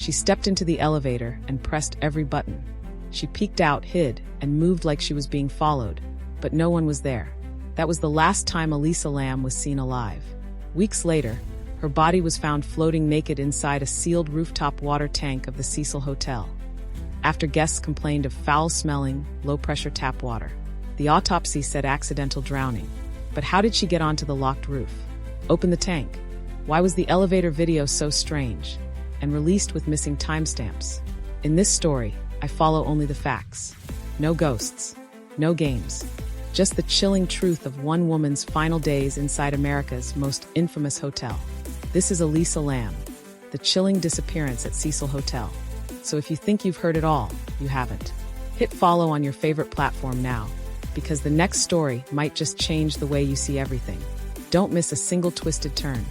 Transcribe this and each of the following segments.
She stepped into the elevator and pressed every button. She peeked out, hid, and moved like she was being followed, but no one was there. That was the last time Elisa Lam was seen alive. Weeks later, her body was found floating naked inside a sealed rooftop water tank of the Cecil Hotel, after guests complained of foul-smelling, low-pressure tap water. The autopsy said accidental drowning. But how did she get onto the locked roof? Open the tank. Why was the elevator video so strange? And released with missing timestamps? In this story, I follow only the facts. No ghosts. No games. Just the chilling truth of one woman's final days inside America's most infamous hotel. This is Elisa Lam, the chilling disappearance at Cecil Hotel. So if you think you've heard it all, you haven't. Hit follow on your favorite platform now, because the next story might just change the way you see everything. Don't miss a single twisted turn.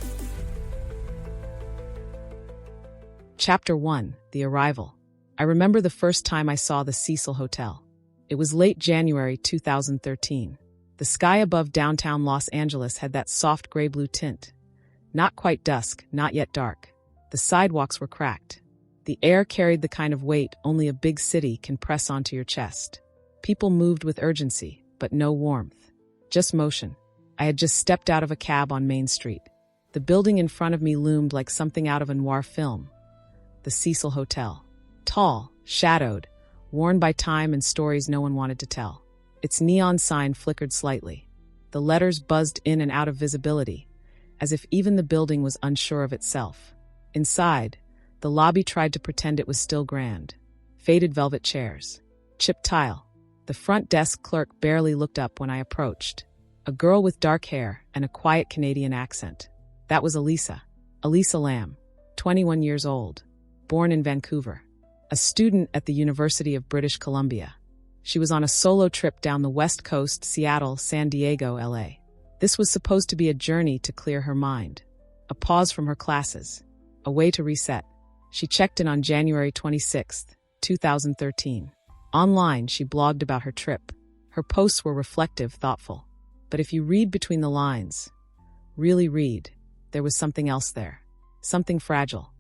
Chapter 1: The Arrival. I remember the first time I saw the Cecil Hotel. It was late January 2013. The sky above downtown Los Angeles had that soft gray-blue tint. Not quite dusk, not yet dark. The sidewalks were cracked. The air carried the kind of weight only a big city can press onto your chest. People moved with urgency, but no warmth. Just motion. I had just stepped out of a cab on Main Street. The building in front of me loomed like something out of a noir film. The Cecil Hotel. Tall, shadowed, worn by time and stories no one wanted to tell. Its neon sign flickered slightly. The letters buzzed in and out of visibility, as if even the building was unsure of itself. Inside, the lobby tried to pretend it was still grand. Faded velvet chairs. Chipped tile. The front desk clerk barely looked up when I approached. A girl with dark hair and a quiet Canadian accent. That was Elisa. Elisa Lam, 21 years old. Born in Vancouver. A student at the University of British Columbia. She was on a solo trip down the West Coast, Seattle, San Diego, LA. This was supposed to be a journey to clear her mind. A pause from her classes. A way to reset. She checked in on January 26, 2013. Online, she blogged about her trip. Her posts were reflective, thoughtful. But if you read between the lines, really read, there was something else there. Something fragile.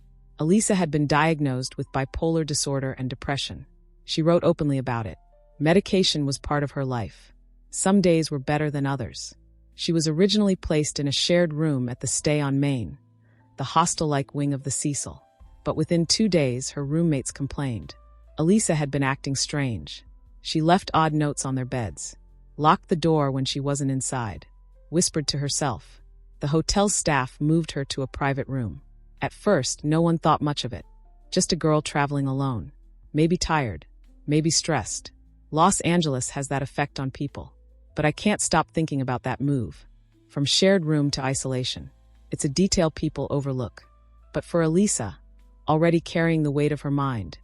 Elisa had been diagnosed with bipolar disorder and depression. She wrote openly about it. Medication was part of her life. Some days were better than others. She was originally placed in a shared room at the Stay on Main, the hostel-like wing of the Cecil. But within 2 days, her roommates complained. Elisa had been acting strange. She left odd notes on their beds, locked the door when she wasn't inside, whispered to herself. The hotel staff moved her to a private room. At first, no one thought much of it. Just a girl traveling alone. Maybe tired. Maybe stressed. Los Angeles has that effect on people. But I can't stop thinking about that move. From shared room to isolation. It's a detail people overlook. But for Elisa, already carrying the weight of her mind,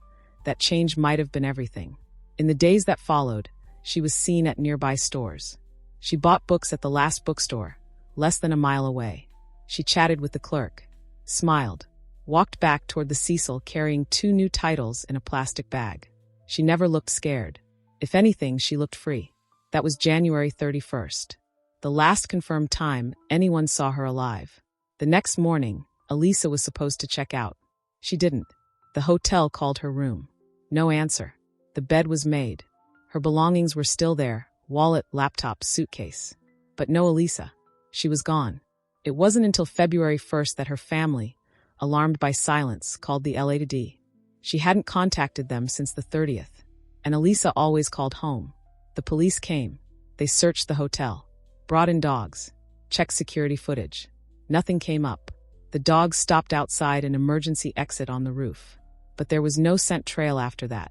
that change might have been everything. In the days that followed, she was seen at nearby stores. She bought books at the last bookstore, less than a mile away. She chatted with the clerk. Smiled, walked back toward the Cecil carrying 2 new titles in a plastic bag. She never looked scared. If anything, she looked free. That was January 31st. The last confirmed time anyone saw her alive. The next morning, Elisa was supposed to check out. She didn't. The hotel called her room. No answer. The bed was made. Her belongings were still there, wallet, laptop, suitcase. But no Elisa. She was gone. It wasn't until February 1st that her family, alarmed by silence, called the LAPD. She hadn't contacted them since the 30th, and Elisa always called home. The police came. They searched the hotel, brought in dogs, checked security footage. Nothing came up. The dogs stopped outside an emergency exit on the roof. But there was no scent trail after that.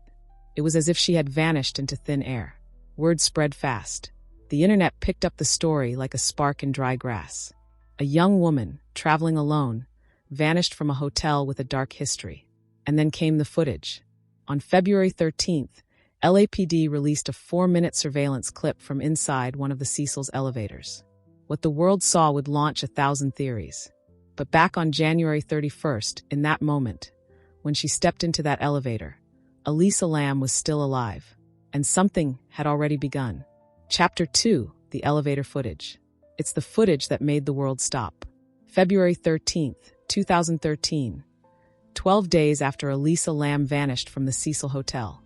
It was as if she had vanished into thin air. Word spread fast. The internet picked up the story like a spark in dry grass. A young woman, traveling alone, vanished from a hotel with a dark history. And then came the footage. On February 13th, LAPD released a 4-minute surveillance clip from inside one of the Cecil's elevators. What the world saw would launch 1,000 theories. But back on January 31st, in that moment, when she stepped into that elevator, Elisa Lam was still alive. And something had already begun. Chapter 2: The Elevator Footage. It's the footage that made the world stop. February 13th, 2013. 12 days after Elisa Lam vanished from the Cecil Hotel,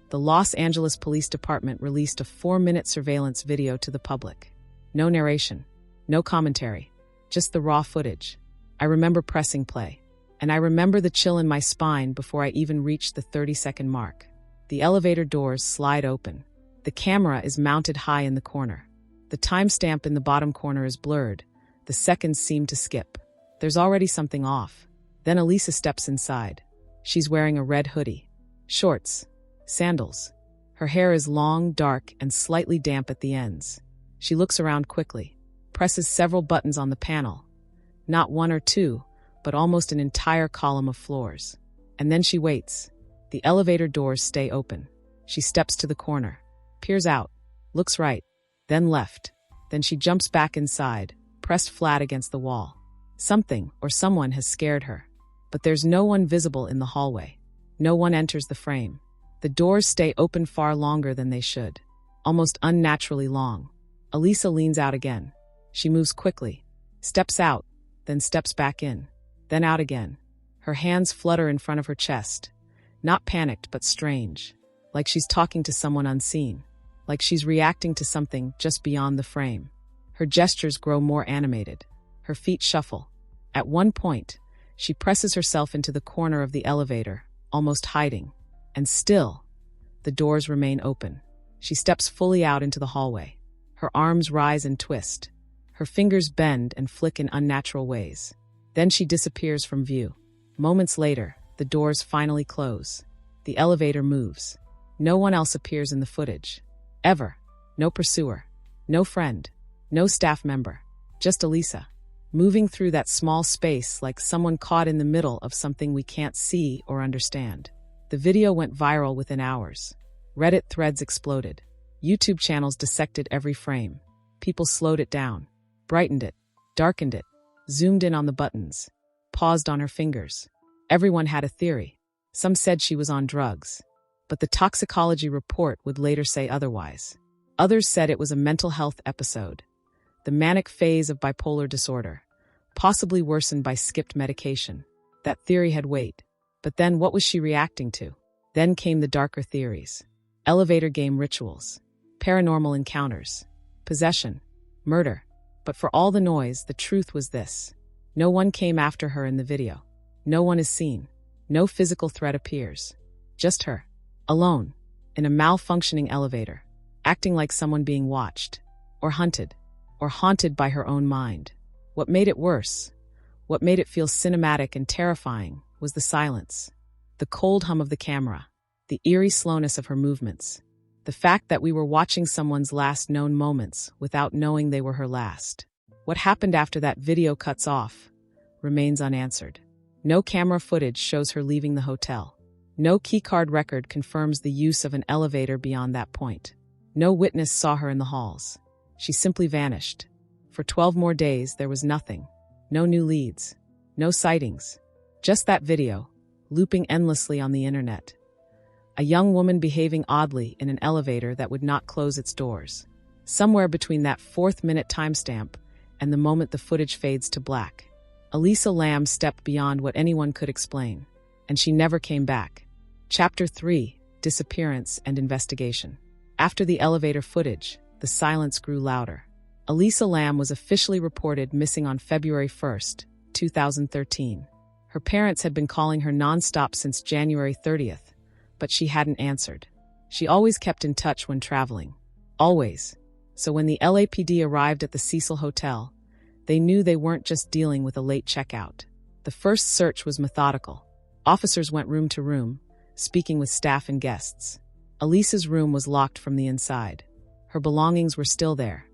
the Los Angeles Police Department released a 4-minute surveillance video to the public. No narration, no commentary, just the raw footage. I remember pressing play, and I remember the chill in my spine before I even reached the 30-second mark. The elevator doors slide open. The camera is mounted high in the corner. The timestamp in the bottom corner is blurred. The seconds seem to skip. There's already something off. Then Elisa steps inside. She's wearing a red hoodie, shorts, sandals. Her hair is long, dark, and slightly damp at the ends. She looks around quickly, presses several buttons on the panel. Not one or two, but almost an entire column of floors. And then she waits. The elevator doors stay open. She steps to the corner, peers out, looks right, then left. Then she jumps back inside, pressed flat against the wall. Something or someone has scared her. But there's no one visible in the hallway. No one enters the frame. The doors stay open far longer than they should, almost unnaturally long. Elisa leans out again. She moves quickly, steps out, then steps back in, then out again. Her hands flutter in front of her chest. Not panicked, but strange. Like she's talking to someone unseen. Like she's reacting to something just beyond the frame. Her gestures grow more animated. Her feet shuffle. At one point, she presses herself into the corner of the elevator, almost hiding. And still, the doors remain open. She steps fully out into the hallway. Her arms rise and twist. Her fingers bend and flick in unnatural ways. Then she disappears from view. Moments later, the doors finally close. The elevator moves. No one else appears in the footage. Ever. No pursuer. No friend. No staff member. Just Elisa. Moving through that small space like someone caught in the middle of something we can't see or understand. The video went viral within hours. Reddit threads exploded. YouTube channels dissected every frame. People slowed it down, brightened it, darkened it, zoomed in on the buttons, paused on her fingers. Everyone had a theory. Some said she was on drugs, but the toxicology report would later say otherwise. Others said it was a mental health episode, the manic phase of bipolar disorder, possibly worsened by skipped medication. That theory had weight. But then what was she reacting to? Then came the darker theories. Elevator game rituals, paranormal encounters, possession, murder. But for all the noise, the truth was this. No one came after her in the video. No one is seen. No physical threat appears. Just her, alone, in a malfunctioning elevator, acting like someone being watched, or hunted, or haunted by her own mind. What made it worse, what made it feel cinematic and terrifying, was the silence, the cold hum of the camera, the eerie slowness of her movements, the fact that we were watching someone's last known moments without knowing they were her last. What happened after that video cuts off remains unanswered. No camera footage shows her leaving the hotel. No keycard record confirms the use of an elevator beyond that point. No witness saw her in the halls. She simply vanished. For 12 more days, there was nothing. No new leads. No sightings. Just that video, looping endlessly on the internet. A young woman behaving oddly in an elevator that would not close its doors. Somewhere between that 4th-minute timestamp and the moment the footage fades to black, Elisa Lam stepped beyond what anyone could explain, and she never came back. Chapter 3: Disappearance and Investigation. After the elevator footage, the silence grew louder. Elisa Lam was officially reported missing on February 1st, 2013. Her parents had been calling her nonstop since January 30th, but she hadn't answered. She always kept in touch when traveling. Always. So when the LAPD arrived at the Cecil Hotel, they knew they weren't just dealing with a late checkout. The first search was methodical. Officers went room to room, speaking with staff and guests. Elisa's room was locked from the inside. Her belongings were still there.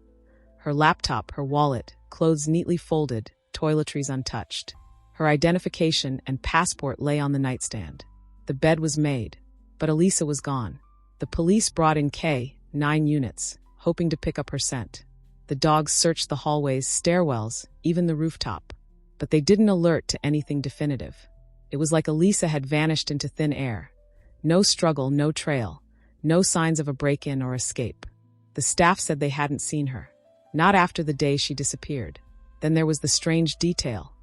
Her laptop, her wallet, clothes neatly folded, toiletries untouched. Her identification and passport lay on the nightstand. The bed was made, but Elisa was gone. The police brought in K-9 units, hoping to pick up her scent. The dogs searched the hallways, stairwells, even the rooftop. But they didn't alert to anything definitive. It was like Elisa had vanished into thin air. No struggle, no trail, no signs of a break-in or escape. The staff said they hadn't seen her. Not after the day she disappeared. Then there was the strange detail.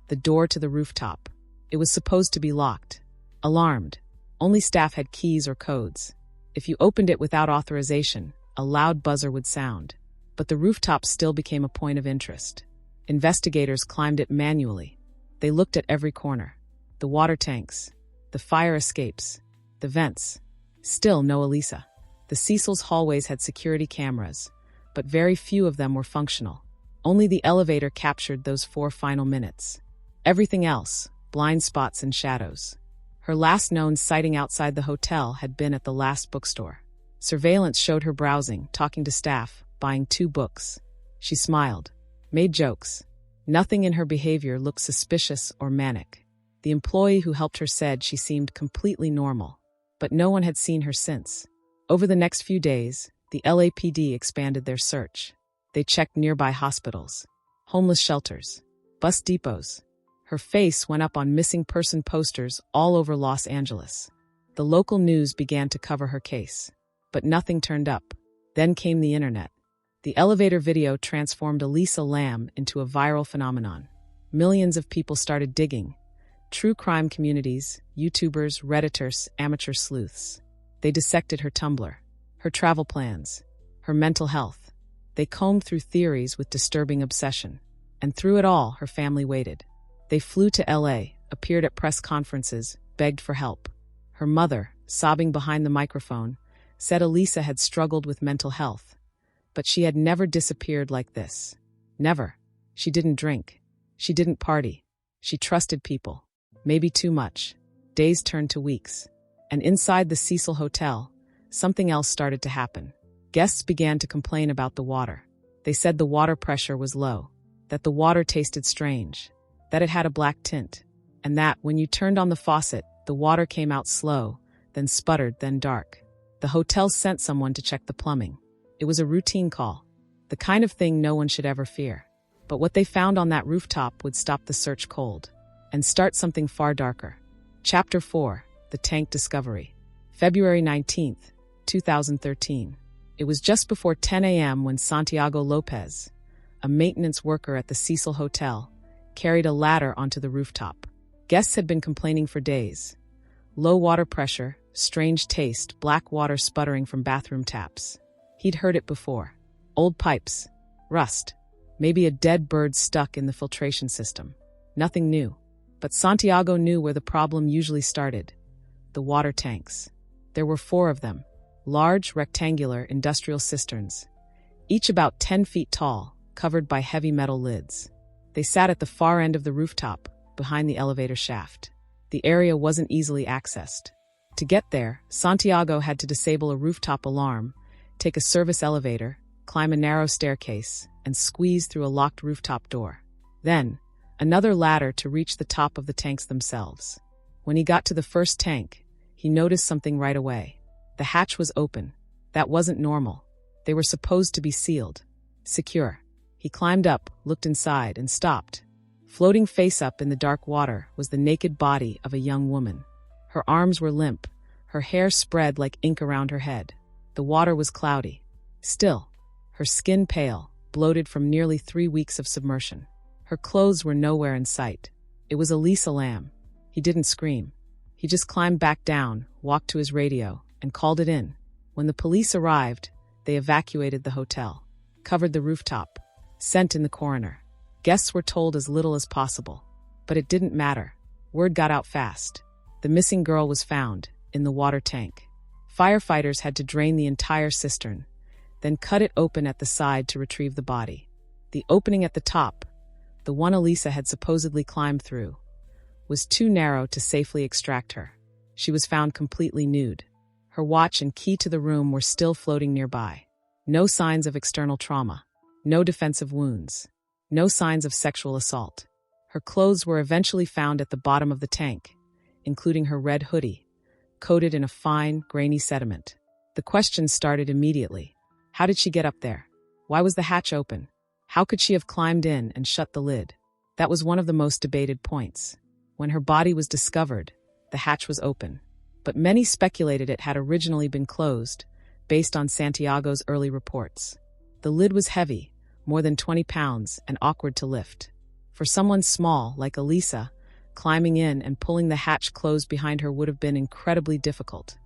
The door to the rooftop. It was supposed to be locked. Alarmed, only staff had keys or codes. If you opened it without authorization, a loud buzzer would sound. But the rooftop still became a point of interest. Investigators climbed it manually. They looked at every corner. The water tanks, the fire escapes, the vents. Still no Elisa. The Cecil's hallways had security cameras, but very few of them were functional. Only the elevator captured those 4 final minutes. Everything else, blind spots and shadows. Her last known sighting outside the hotel had been at the last bookstore. Surveillance showed her browsing, talking to staff, buying 2 books. She smiled, made jokes. Nothing in her behavior looked suspicious or manic. The employee who helped her said she seemed completely normal, but no one had seen her since. Over the next few days, the LAPD expanded their search. They checked nearby hospitals, homeless shelters, bus depots. Her face went up on missing person posters all over Los Angeles. The local news began to cover her case, but nothing turned up. Then came the internet. The elevator video transformed Elisa Lam into a viral phenomenon. Millions of people started digging. True crime communities, YouTubers, Redditors, amateur sleuths. They dissected her Tumblr, her travel plans, her mental health. They combed through theories with disturbing obsession. And through it all, her family waited. They flew to LA, appeared at press conferences, begged for help. Her mother, sobbing behind the microphone, said Elisa had struggled with mental health. But she had never disappeared like this. Never. She didn't drink. She didn't party. She trusted people. Maybe too much. Days turned to weeks. And inside the Cecil Hotel, something else started to happen. Guests began to complain about the water. They said the water pressure was low, that the water tasted strange, that it had a black tint, and that when you turned on the faucet, the water came out slow, then sputtered, then dark. The hotel sent someone to check the plumbing. It was a routine call, the kind of thing no one should ever fear. But what they found on that rooftop would stop the search cold and start something far darker. Chapter 4, The Tank Discovery. February 19th, 2013. It was just before 10 a.m. when Santiago Lopez, a maintenance worker at the Cecil Hotel, carried a ladder onto the rooftop. Guests had been complaining for days. Low water pressure, strange taste, black water sputtering from bathroom taps. He'd heard it before. Old pipes, rust, maybe a dead bird stuck in the filtration system. Nothing new. But Santiago knew where the problem usually started. The water tanks. There were 4 of them. Large, rectangular, industrial cisterns. Each about 10 feet tall, covered by heavy metal lids. They sat at the far end of the rooftop, behind the elevator shaft. The area wasn't easily accessed. To get there, Santiago had to disable a rooftop alarm, take a service elevator, climb a narrow staircase, and squeeze through a locked rooftop door. Then, another ladder to reach the top of the tanks themselves. When he got to the first tank, he noticed something right away. The hatch was open. That wasn't normal. They were supposed to be sealed. Secure. He climbed up, looked inside, and stopped. Floating face up in the dark water was the naked body of a young woman. Her arms were limp, her hair spread like ink around her head. The water was cloudy. Still, her skin pale, bloated from nearly 3 weeks of submersion. Her clothes were nowhere in sight. It was Elisa Lam. He didn't scream. He just climbed back down, walked to his radio, and called it in. When the police arrived, they evacuated the hotel, covered the rooftop, sent in the coroner. Guests were told as little as possible. But it didn't matter. Word got out fast. The missing girl was found, in the water tank. Firefighters had to drain the entire cistern, then cut it open at the side to retrieve the body. The opening at the top, the one Elisa had supposedly climbed through, was too narrow to safely extract her. She was found completely nude. Her watch and key to the room were still floating nearby. No signs of external trauma. No defensive wounds. No signs of sexual assault. Her clothes were eventually found at the bottom of the tank, including her red hoodie, coated in a fine, grainy sediment. The questions started immediately. How did she get up there? Why was the hatch open? How could she have climbed in and shut the lid? That was one of the most debated points. When her body was discovered, the hatch was open. But many speculated it had originally been closed, based on Santiago's early reports. The lid was heavy, more than 20 pounds, and awkward to lift. For someone small like Elisa, Climbing in and pulling the hatch closed behind her would have been incredibly difficult,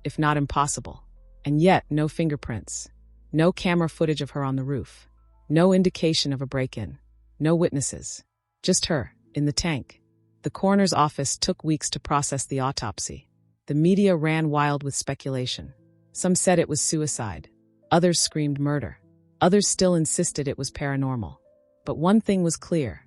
if not impossible. And yet, no fingerprints. No camera footage of her on the roof. No indication of a break-in. No witnesses. Just her, in the tank. The coroner's office took weeks to process the autopsy. The media ran wild with speculation. Some said it was suicide. Others screamed murder. Others still insisted it was paranormal. But one thing was clear.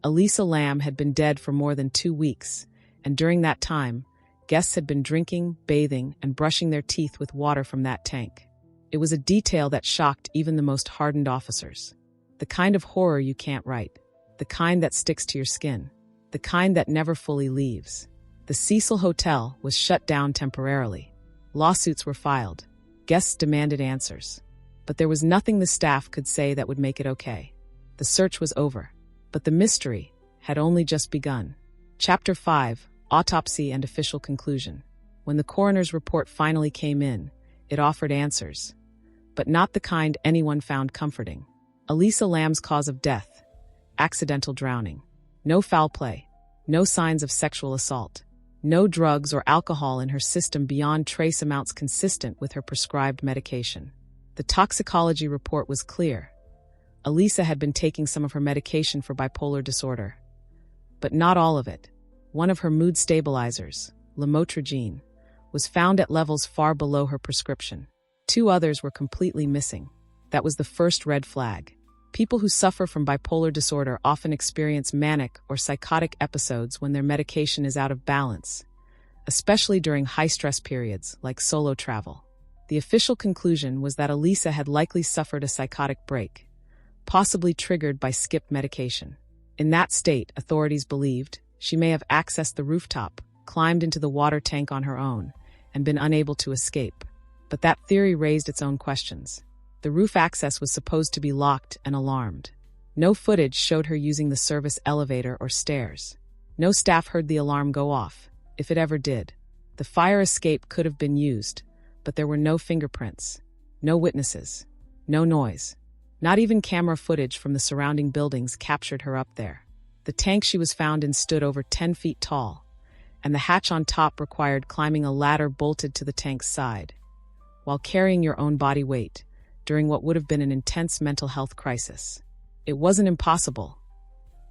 Elisa Lam had been dead for more than 2 weeks, and during that time, guests had been drinking, bathing, and brushing their teeth with water from that tank. It was a detail that shocked even the most hardened officers. The kind of horror you can't write. The kind that sticks to your skin. The kind that never fully leaves. The Cecil Hotel was shut down temporarily. Lawsuits were filed. Guests demanded answers. But there was nothing the staff could say that would make it okay. The search was over. But the mystery had only just begun. Chapter 5, Autopsy and Official Conclusion. When the coroner's report finally came in, it offered answers. But not the kind anyone found comforting. Elisa Lam's cause of death. Accidental drowning. No foul play. No signs of sexual assault. No drugs or alcohol in her system beyond trace amounts consistent with her prescribed medication. The toxicology report was clear. Elisa had been taking some of her medication for bipolar disorder. But not all of it. One of her mood stabilizers, lamotrigine, was found at levels far below her prescription. 2 others were completely missing. That was the first red flag. People who suffer from bipolar disorder often experience manic or psychotic episodes when their medication is out of balance, especially during high-stress periods like solo travel. The official conclusion was that Elisa had likely suffered a psychotic break, possibly triggered by skipped medication. In that state, authorities believed she may have accessed the rooftop, climbed into the water tank on her own, and been unable to escape. But that theory raised its own questions. The roof access was supposed to be locked and alarmed. No footage showed her using the service elevator or stairs. No staff heard the alarm go off, if it ever did. The fire escape could have been used, but there were no fingerprints, no witnesses, no noise. Not even camera footage from the surrounding buildings captured her up there. The tank she was found in stood over 10 feet tall, and the hatch on top required climbing a ladder bolted to the tank's side, while carrying your own body weight, during what would have been an intense mental health crisis. It wasn't impossible,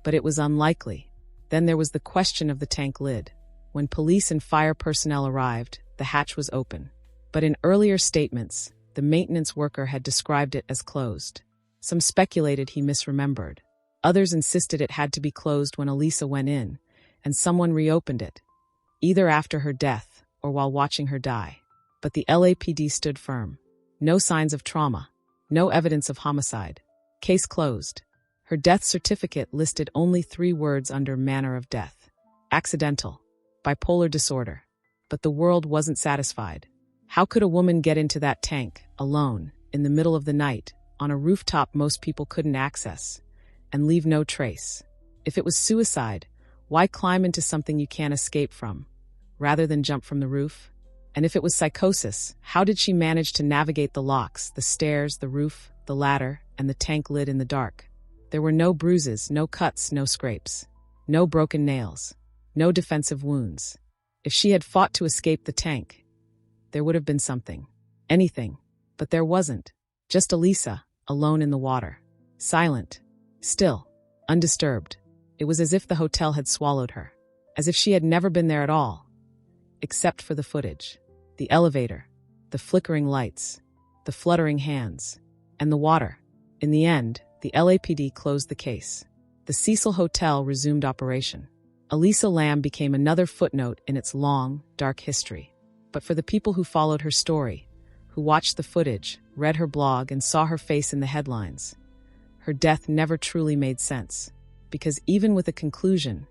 but it was unlikely. Then there was the question of the tank lid. When police and fire personnel arrived, the hatch was open. But in earlier statements, the maintenance worker had described it as closed. Some speculated he misremembered. Others insisted it had to be closed when Elisa went in, and someone reopened it, either after her death or while watching her die. But the LAPD stood firm. No signs of trauma. No evidence of homicide. Case closed. Her death certificate listed only 3 words under manner of death. Accidental. Bipolar disorder. But the world wasn't satisfied. How could a woman get into that tank, alone, in the middle of the night, on a rooftop most people couldn't access, and leave no trace? If it was suicide, why climb into something you can't escape from, rather than jump from the roof? And if it was psychosis, how did she manage to navigate the locks, the stairs, the roof, the ladder, and the tank lid in the dark? There were no bruises, no cuts, no scrapes. No broken nails. No defensive wounds. If she had fought to escape the tank, there would have been something. Anything. But there wasn't. Just Elisa, alone in the water. Silent. Still. Undisturbed. It was as if the hotel had swallowed her. As if she had never been there at all. Except for the footage. The elevator. The flickering lights. The fluttering hands. And the water. In the end, the LAPD closed the case. The Cecil Hotel resumed operation. Elisa Lam became another footnote in its long, dark history. But for the people who followed her story, who watched the footage, read her blog, and saw her face in the headlines, her death never truly made sense. Because even with a conclusion,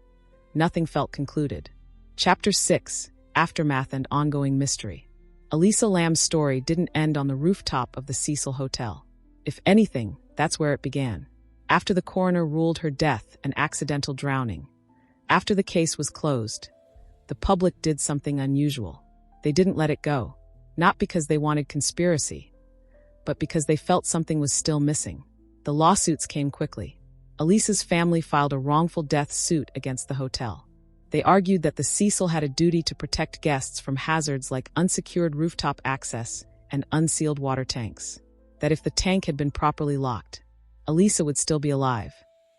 nothing felt concluded. Chapter 6, Aftermath and Ongoing Mystery. Elisa Lam's story didn't end on the rooftop of the Cecil Hotel. If anything, that's where it began. After the coroner ruled her death an accidental drowning, after the case was closed, the public did something unusual. They didn't let it go, not because they wanted conspiracy, but because they felt something was still missing. The lawsuits came quickly. Elisa's family filed a wrongful death suit against the hotel. They argued that the Cecil had a duty to protect guests from hazards like unsecured rooftop access and unsealed water tanks. That if the tank had been properly locked, Elisa would still be alive.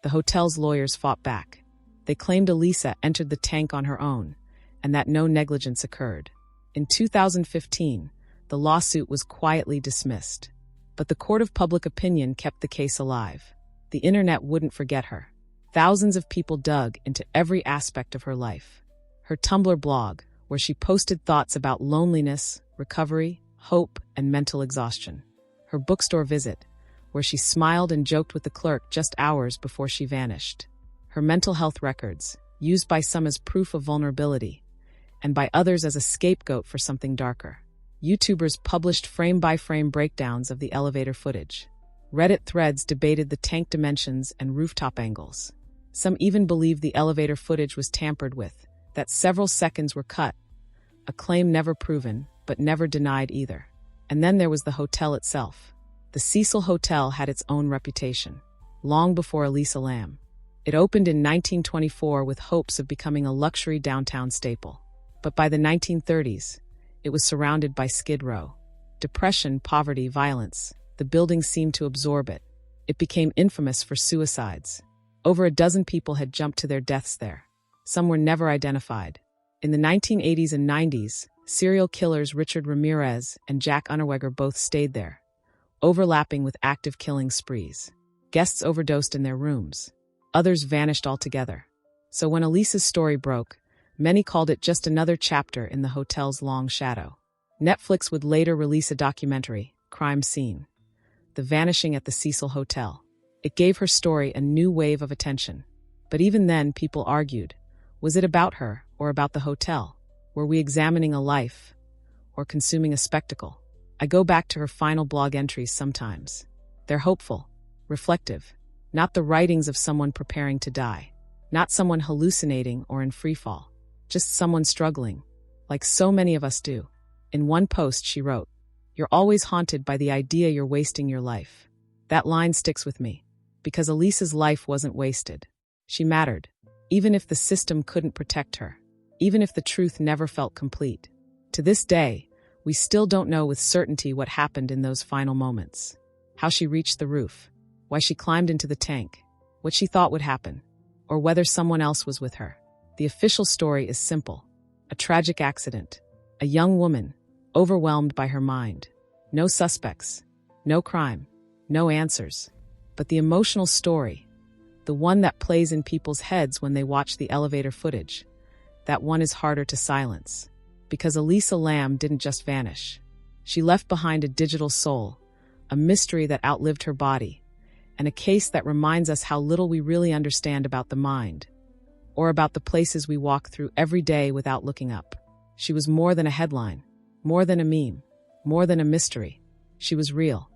The hotel's lawyers fought back. They claimed Elisa entered the tank on her own, and that no negligence occurred. In 2015, the lawsuit was quietly dismissed. But the court of public opinion kept the case alive. The internet wouldn't forget her. Thousands of people dug into every aspect of her life. Her Tumblr blog, where she posted thoughts about loneliness, recovery, hope, and mental exhaustion. Her bookstore visit, where she smiled and joked with the clerk just hours before she vanished. Her mental health records, used by some as proof of vulnerability, and by others as a scapegoat for something darker. YouTubers published frame-by-frame breakdowns of the elevator footage. Reddit threads debated the tank dimensions and rooftop angles. Some even believed the elevator footage was tampered with, that several seconds were cut, a claim never proven, but never denied either. And then there was the hotel itself. The Cecil Hotel had its own reputation, long before Elisa Lam. It opened in 1924 with hopes of becoming a luxury downtown staple. But by the 1930s, it was surrounded by Skid Row. Depression, poverty, violence. The building seemed to absorb it. It became infamous for suicides. Over a dozen people had jumped to their deaths there. Some were never identified. In the 1980s and 90s, serial killers Richard Ramirez and Jack Unterweger both stayed there, overlapping with active killing sprees. Guests overdosed in their rooms. Others vanished altogether. So when Elisa's story broke, many called it just another chapter in the hotel's long shadow. Netflix would later release a documentary, Crime Scene: The Vanishing at the Cecil Hotel. It gave her story a new wave of attention. But even then, people argued, was it about her or about the hotel? Were we examining a life or consuming a spectacle? I go back to her final blog entries sometimes. They're hopeful, reflective, not the writings of someone preparing to die, not someone hallucinating or in freefall, just someone struggling, like so many of us do. In one post she wrote, "You're always haunted by the idea you're wasting your life." That line sticks with me, because Elisa's life wasn't wasted. She mattered, even if the system couldn't protect her, even if the truth never felt complete. To this day, we still don't know with certainty what happened in those final moments. How she reached the roof, why she climbed into the tank, what she thought would happen, or whether someone else was with her. The official story is simple: a tragic accident, a young woman, overwhelmed by her mind. No suspects, no crime, no answers. But the emotional story, the one that plays in people's heads when they watch the elevator footage, that one is harder to silence. Because Elisa Lam didn't just vanish. She left behind a digital soul, a mystery that outlived her body, and a case that reminds us how little we really understand about the mind, or about the places we walk through every day without looking up. She was more than a headline, more than a meme, more than a mystery. She was real.